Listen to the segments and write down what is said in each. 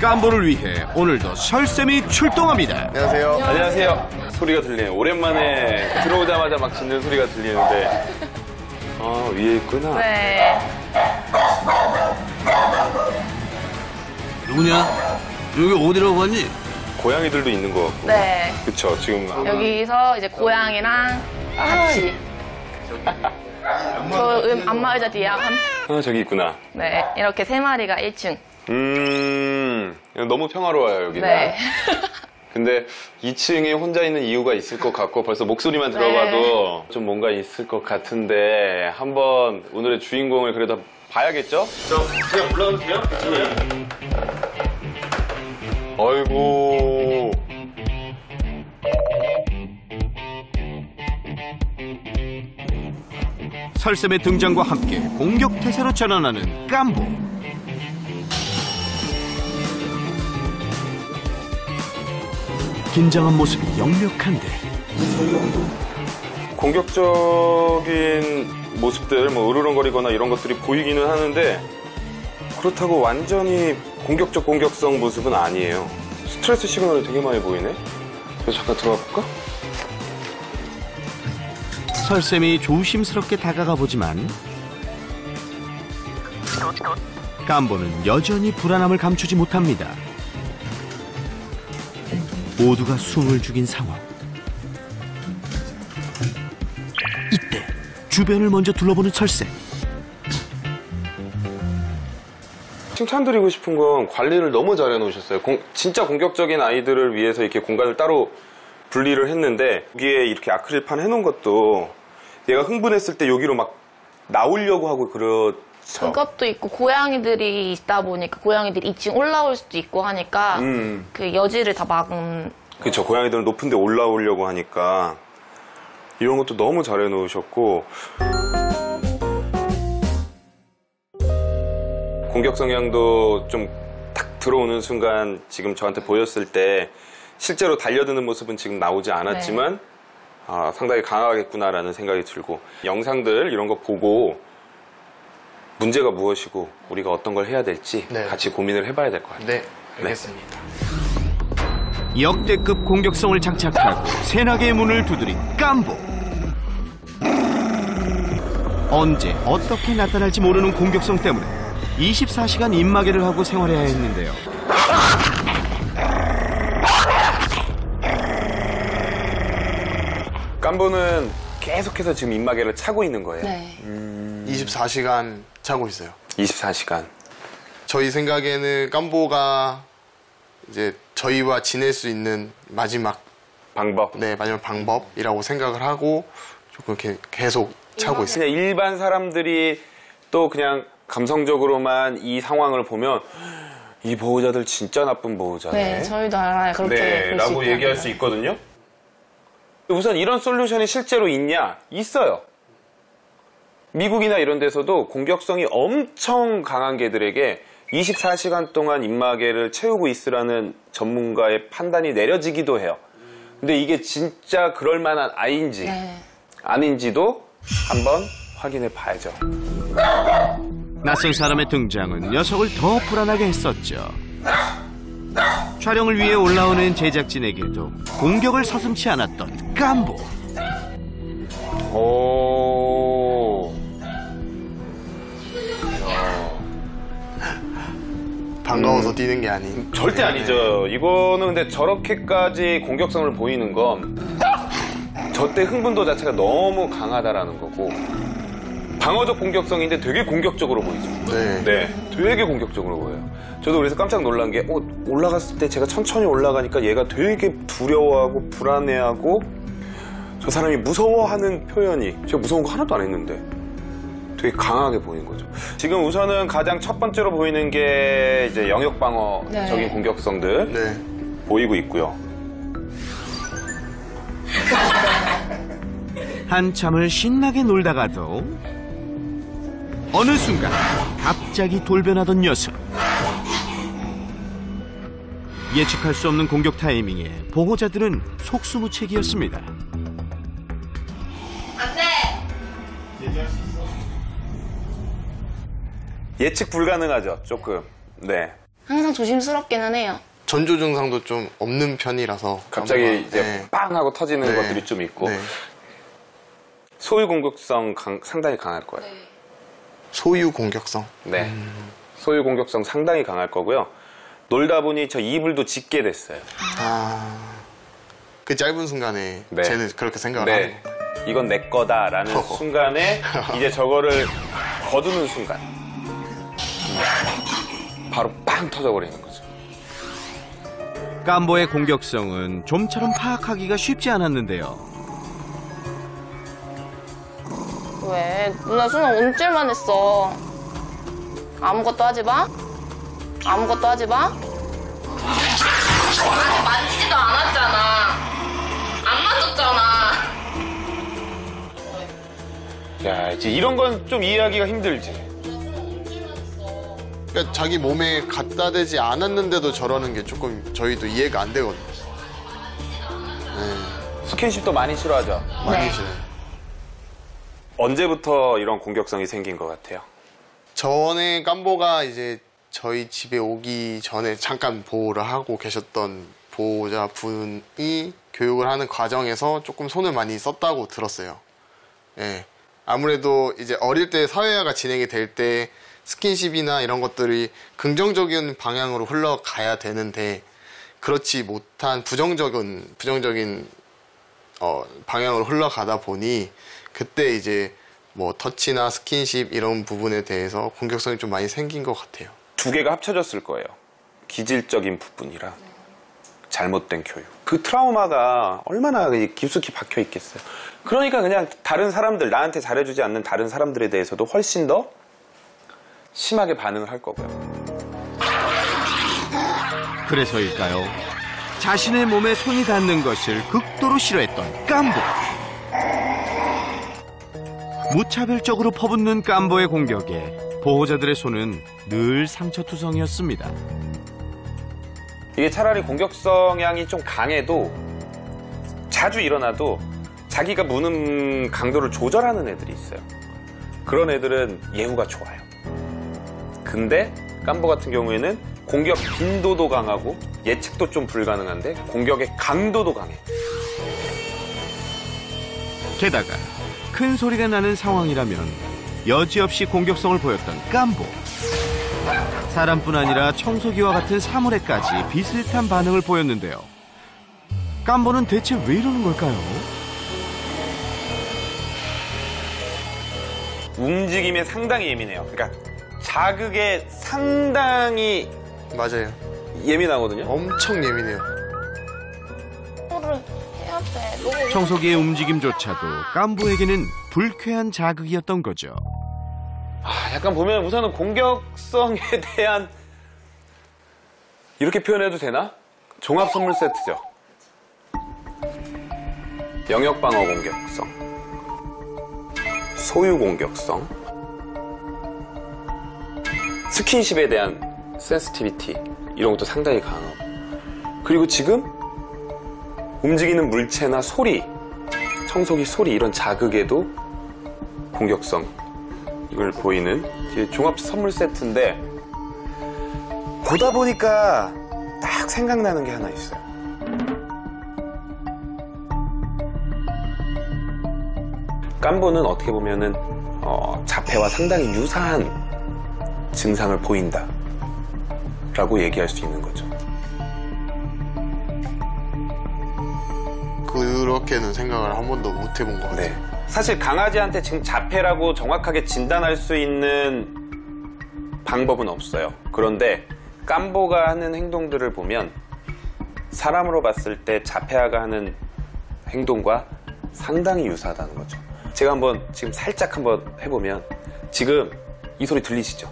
깜보를 위해 오늘도 설쌤이 출동합니다. 안녕하세요. 안녕하세요. 소리가 들리네요. 오랜만에 들어오자마자 막 짖는 소리가 들리는데. 아, 위에 있구나. 네. 누구냐? 여기 어디라고 왔니? 고양이들도 있는 것 같고. 네. 그쵸, 지금. 여기서 이제 고양이랑 같이. 저 안마의자 뒤에 아, 저기 있구나. 네, 이렇게 3마리가 1층. 너무 평화로워요, 여기는. 네. 근데 2층에 혼자 있는 이유가 있을 것 같고 벌써 목소리만 들어봐도 좀 뭔가 있을 것 같은데 한번 오늘의 주인공을 그래도 봐야겠죠? 저 그냥 올라가도 돼요? 네. 아이고. 설쌤의 등장과 함께 공격 태세로 전환하는 깜보. 긴장한 모습이 역력한데 공격적인 모습들, 뭐 으르렁거리거나 이런 것들이 보이기는 하는데 그렇다고 완전히 공격성 모습은 아니에요. 스트레스 시그널이 되게 많이 보이네. 그래서 잠깐 들어가 볼까? 설쌤이 조심스럽게 다가가 보지만 깜보는 여전히 불안함을 감추지 못합니다. 모두가 숨을 죽인 상황. 이때 주변을 먼저 둘러보는 설쌤. 칭찬드리고 싶은 건 관리를 너무 잘해 놓으셨어요. 진짜 공격적인 아이들을 위해서 이렇게 공간을 따로 분리를 했는데 여기에 이렇게 아크릴판 해놓은 것도 얘가 흥분했을 때 여기로 막 나오려고 하고 그렇죠. 그것도 있고 고양이들이 있다 보니까 고양이들이 2층 올라올 수도 있고 하니까 그 여지를 다 막은. 그렇죠. 고양이들은 높은 데 올라오려고 하니까 이런 것도 너무 잘해 놓으셨고 공격 성향도 좀 딱 들어오는 순간 지금 저한테 보였을 때 실제로 달려드는 모습은 지금 나오지 않았지만 네. 아, 상당히 강하겠구나라는 생각이 들고 영상들 이런 거 보고 문제가 무엇이고 우리가 어떤 걸 해야 될지 네. 같이 고민을 해봐야 될 것 같아요. 네, 알겠습니다. 네. 역대급 공격성을 장착하고 세나개의 문을 두드린 깜보. 언제 어떻게 나타날지 모르는 공격성 때문에 24시간 입마개를 하고 생활해야 했는데요. 깜보는 계속해서 지금 입마개를 차고 있는 거예요. 네. 24시간 차고 있어요. 24시간. 저희 생각에는 깜보가 이제 저희와 지낼 수 있는 마지막 방법. 네, 마지막 방법이라고 생각을 하고 조금 이렇게 계속 차고 있어요. 그냥 일반 사람들이 또 그냥 감성적으로만 이 상황을 보면 이 보호자들 진짜 나쁜 보호자네. 네, 저희도 알아요. 그렇게 네, 라고 얘기할 수 있거든요. 우선 이런 솔루션이 실제로 있냐? 있어요. 미국이나 이런 데서도 공격성이 엄청 강한 개들에게 24시간 동안 입마개를 채우고 있으라는 전문가의 판단이 내려지기도 해요. 근데 이게 진짜 그럴 만한 아이인지 네. 아닌지도 한번 확인해 봐야죠. 낯선 사람의 등장은 녀석을 더 불안하게 했었죠. 촬영을 위해 올라오는 제작진에게도 공격을 서슴지 않았던 깜보. 오. 반가워서 뛰는 게 아닌. 절대 아니죠. 이거는 근데 저렇게까지 공격성을 보이는 건 저때 흥분도 자체가 너무 강하다라는 거고 방어적 공격성인데 되게 공격적으로 보이죠. 네. 네, 되게 공격적으로 보여요. 저도 그래서 깜짝 놀란 게 올라갔을 때 제가 천천히 올라가니까 얘가 되게 두려워하고 불안해하고 저 사람이 무서워하는 표현이 제가 무서운 거 하나도 안 했는데 되게 강하게 보이는 거죠. 지금 우선은 가장 첫 번째로 보이는 게 이제 영역 방어적인 네. 공격성들 네. 보이고 있고요. 한참을 신나게 놀다가도 어느 순간 갑자기 돌변하던 녀석. 예측할 수 없는 공격 타이밍에 보호자들은 속수무책이었습니다. 예측 불가능하죠, 조금. 네. 항상 조심스럽기는 해요. 전조 증상도 좀 없는 편이라서 갑자기 깜보가, 이제 네. 빵 하고 터지는 네. 것들이 좀 있고 네. 소유 공격성 상당히 강할 거예요. 소유 공격성. 네. 소유 공격성 상당히 강할 거고요. 놀다 보니 저 이불도 짖게 됐어요. 그 짧은 순간에 네. 쟤는 그렇게 생각을 하는 네. 거. 이건 내 거다라는 순간에 이제 저거를 거두는 순간 바로 빵 터져버리는 거죠. 깜보의 공격성은 좀처럼 파악하기가 쉽지 않았는데요. 왜? 누나 순아 움찔만 했어. 아무것도 하지 마. 아무것도 하지 마. 아직 만지지도 않았잖아. 안 만졌잖아. 야, 이제 이런 건 좀 이해하기가 힘들지. 그러니까 자기 몸에 갖다 대지 않았는데도 저러는 게 조금 저희도 이해가 안 되거든요. 스킨십도 많이 싫어하죠. 많이 네. 싫어요. 언제부터 이런 공격성이 생긴 것 같아요? 전에 깜보가 이제 저희 집에 오기 전에 잠깐 보호를 하고 계셨던 보호자분이 교육을 하는 과정에서 조금 손을 많이 썼다고 들었어요. 예. 아무래도 이제 어릴 때 사회화가 진행이 될 때 스킨십이나 이런 것들이 긍정적인 방향으로 흘러가야 되는데 그렇지 못한 부정적인 방향으로 흘러가다 보니 그때 이제 뭐 터치나 스킨십 이런 부분에 대해서 공격성이 좀 많이 생긴 것 같아요. 두 개가 합쳐졌을 거예요. 기질적인 부분이랑 잘못된 교육. 그 트라우마가 얼마나 깊숙이 박혀 있겠어요. 그러니까 그냥 다른 사람들, 나한테 잘해주지 않는 다른 사람들에 대해서도 훨씬 더 심하게 반응을 할 거고요. 그래서일까요? 자신의 몸에 손이 닿는 것을 극도로 싫어했던 깜보. 무차별적으로 퍼붓는 깜보의 공격에 보호자들의 손은 늘 상처투성이었습니다. 이게 차라리 공격 성향이 좀 강해도 자주 일어나도 자기가 무는 강도를 조절하는 애들이 있어요. 그런 애들은 예후가 좋아요. 근데 깜보 같은 경우에는 공격 빈도도 강하고 예측도 좀 불가능한데 공격의 강도도 강해. 게다가 큰 소리가 나는 상황이라면 여지없이 공격성을 보였던 깜보. 사람뿐 아니라 청소기와 같은 사물에까지 비슷한 반응을 보였는데요. 깜보는 대체 왜 이러는 걸까요? 움직임에 상당히 예민해요. 그러니까 자극에 상당히 맞아요. 예민하거든요. 엄청 예민해요. 뭐를 해야 돼. 너무 청소기의 움직임조차도 깜보에게는 불쾌한 자극이었던 거죠. 약간 보면 우선은 공격성에 대한 이렇게 표현해도 되나? 종합 선물 세트죠. 영역 방어 공격성, 소유 공격성, 스킨십에 대한 센시티비티 이런 것도 상당히 강하고, 그리고 지금 움직이는 물체나 소리, 청소기 소리 이런 자극에도 공격성 이걸 보이는 종합 선물 세트인데, 보다 보니까 딱 생각나는 게 하나 있어요. 깜보는 어떻게 보면은 자폐와 상당히 유사한 증상을 보인다 라고 얘기할 수 있는 거죠. 그렇게는 생각을 한 번도 못 해본 것 같아요. 네. 사실 강아지한테 지금 자폐라고 정확하게 진단할 수 있는 방법은 없어요. 그런데 깜보가 하는 행동들을 보면 사람으로 봤을 때 자폐아가 하는 행동과 상당히 유사하다는 거죠. 제가 한번 지금 살짝 한번 해보면 지금 이 소리 들리시죠?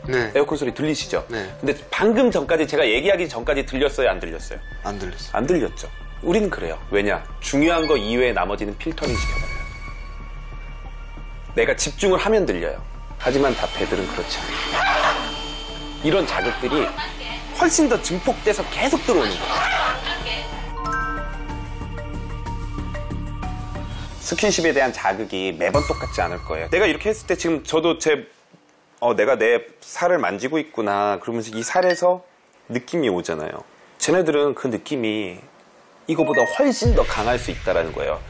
네. 에어컨 소리 들리시죠? 네. 근데 방금 전까지 제가 얘기하기 전까지 들렸어요? 안 들렸어요? 안 들렸어요. 안 들렸죠? 우리는 그래요. 왜냐? 중요한 거 이외에 나머지는 필터링 시켜버려요. 내가 집중을 하면 들려요. 하지만 자폐들은 그렇지 않아요. 이런 자극들이 훨씬 더 증폭돼서 계속 들어오는 거예요. 스킨십에 대한 자극이 매번 똑같지 않을 거예요. 내가 이렇게 했을 때 지금 저도 제 내가 내 살을 만지고 있구나. 그러면서 이 살에서 느낌이 오잖아요. 쟤네들은 그 느낌이 이거보다 훨씬 더 강할 수 있다는 거예요.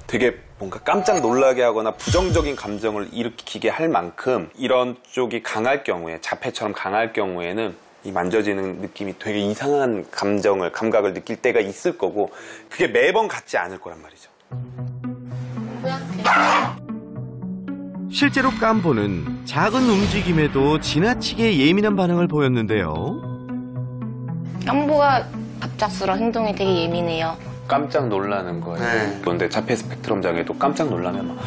되게 뭔가 깜짝 놀라게 하거나 부정적인 감정을 일으키게 할 만큼 이런 쪽이 강할 경우에, 자폐처럼 강할 경우에는 이 만져지는 느낌이 되게 이상한 감각을 느낄 때가 있을 거고, 그게 매번 같지 않을 거란 말이죠. 실제로 깜보는 작은 움직임에도 지나치게 예민한 반응을 보였는데요. 깜보가 갑작스러운 행동이 되게 예민해요. 깜짝 놀라는 거예요. 네. 그런데 자폐 스펙트럼 장애도 깜짝 놀라면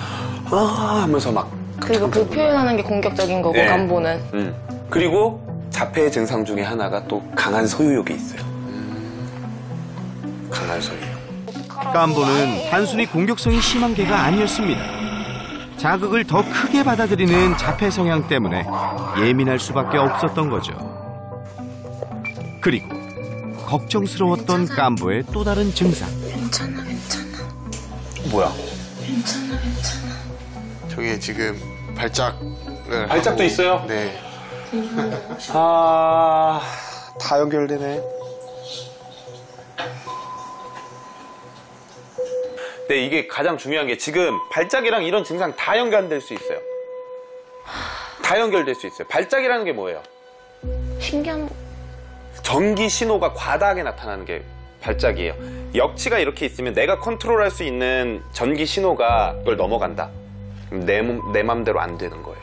막 하면서 막 그리고 그 표현하는 게 공격적인 거고, 네. 깜보는. 그리고 자폐의 증상 중에 하나가 또 강한 소유욕이 있어요. 강한 소유욕. 깜보는 단순히 공격성이 심한 개가 아니었습니다. 자극을 더 크게 받아들이는 자폐 성향 때문에 예민할 수밖에 없었던 거죠. 그리고 걱정스러웠던 깜보의 또 다른 증상. 괜찮아. 뭐야? 괜찮아. 저게 지금 발작을 발작도 하고, 있어요? 네. 다 연결되네. 네, 이게 가장 중요한 게 지금 발작이랑 이런 증상 다 연결될 수 있어요. 다 연결될 수 있어요. 발작이라는 게 뭐예요? 신기한. 전기 신호가 과다하게 나타나는 게 발작이에요. 역치가 이렇게 있으면 내가 컨트롤할 수 있는 전기 신호가 그걸 넘어간다. 그럼 내 맘대로 안 되는 거예요.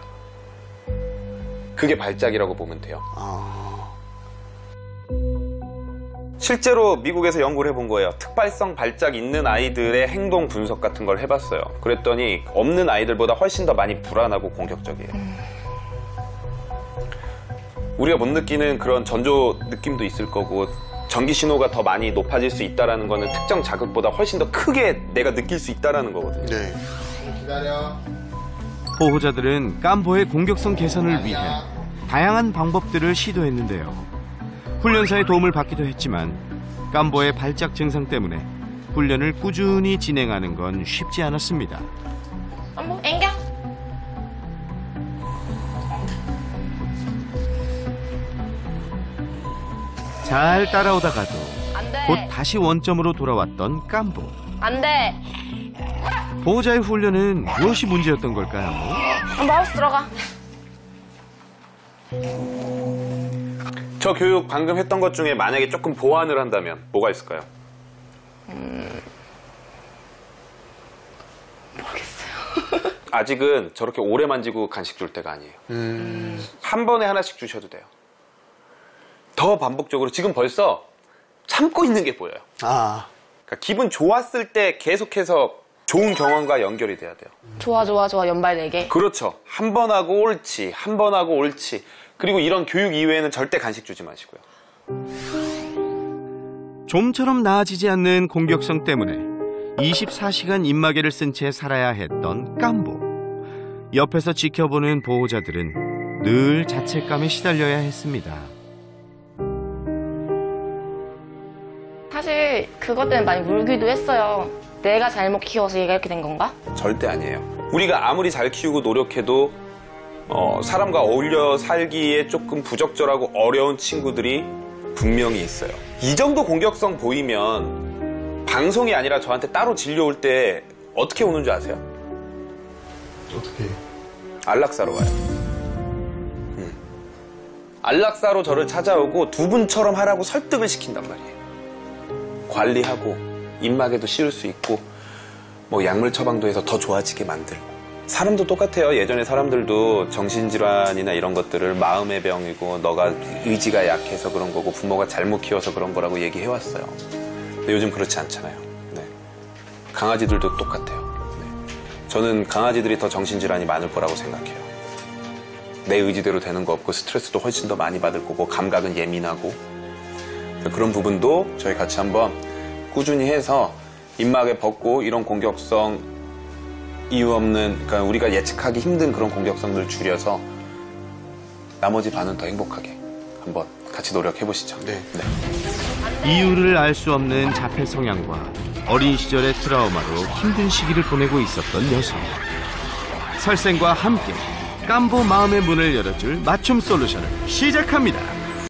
그게 발작이라고 보면 돼요. 실제로 미국에서 연구를 해본 거예요. 특발성 발작 있는 아이들의 행동 분석 같은 걸 해봤어요. 그랬더니 없는 아이들보다 훨씬 더 많이 불안하고 공격적이에요. 우리가 못 느끼는 그런 전조 느낌도 있을 거고, 전기 신호가 더 많이 높아질 수 있다는 거는 특정 자극보다 훨씬 더 크게 내가 느낄 수 있다는 거거든요. 네. 기다려. 보호자들은 깜보의 공격성 개선을 위해 다양한 방법들을 시도했는데요. 훈련사의 도움을 받기도 했지만 깜보의 발작 증상 때문에 훈련을 꾸준히 진행하는 건 쉽지 않았습니다. 깜보, 앵겨. 잘 따라오다가도 안 돼. 곧 다시 원점으로 돌아왔던 깜보. 안 돼. 보호자의 훈련은 무엇이 문제였던 걸까요? 마우스 들어가. 저 교육 방금 했던 것 중에 만약에 조금 보완을 한다면 뭐가 있을까요? 모르겠어요. 아직은 저렇게 오래 만지고 간식 줄 때가 아니에요. 한 번에 하나씩 주셔도 돼요. 더 반복적으로 지금 벌써 참고 있는 게 보여요. 그러니까 기분 좋았을 때 계속해서 좋은 경험과 연결이 돼야 돼요. 좋아 연발 4개. 그렇죠. 한 번 하고 옳지, 한 번 하고 옳지. 그리고 이런 교육 이외에는 절대 간식 주지 마시고요. 좀처럼 나아지지 않는 공격성 때문에 24시간 입마개를 쓴 채 살아야 했던 깜보. 옆에서 지켜보는 보호자들은 늘 자책감에 시달려야 했습니다. 사실 그것 때문에 많이 울기도 했어요. 내가 잘못 키워서 얘가 이렇게 된 건가? 절대 아니에요. 우리가 아무리 잘 키우고 노력해도 사람과 어울려 살기에 조금 부적절하고 어려운 친구들이 분명히 있어요. 이 정도 공격성 보이면 방송이 아니라 저한테 따로 진료 올 때 어떻게 오는 줄 아세요? 어떻게? 안락사로 와요. 안락사로 저를 찾아오고 두 분처럼 하라고 설득을 시킨단 말이에요. 관리하고 입마개도 씌울 수 있고 뭐 약물 처방도 해서 더 좋아지게 만들고. 사람도 똑같아요. 예전에 사람들도 정신질환이나 이런 것들을 마음의 병이고 너가 의지가 약해서 그런 거고 부모가 잘못 키워서 그런 거라고 얘기해왔어요. 근데 요즘 그렇지 않잖아요. 네. 강아지들도 똑같아요. 네. 저는 강아지들이 더 정신질환이 많을 거라고 생각해요. 내 의지대로 되는 거 없고 스트레스도 훨씬 더 많이 받을 거고 감각은 예민하고. 그런 부분도 저희 같이 한번 꾸준히 해서 입마개 벗고 이런 공격성 이유 없는, 그러니까 우리가 예측하기 힘든 그런 공격성들을 줄여서 나머지 반은 더 행복하게 한번 같이 노력해보시죠. 네. 이유를 알 수 없는 자폐 성향과 어린 시절의 트라우마로 힘든 시기를 보내고 있었던 여성. 설생과 함께 깜보 마음의 문을 열어줄 맞춤 솔루션을 시작합니다.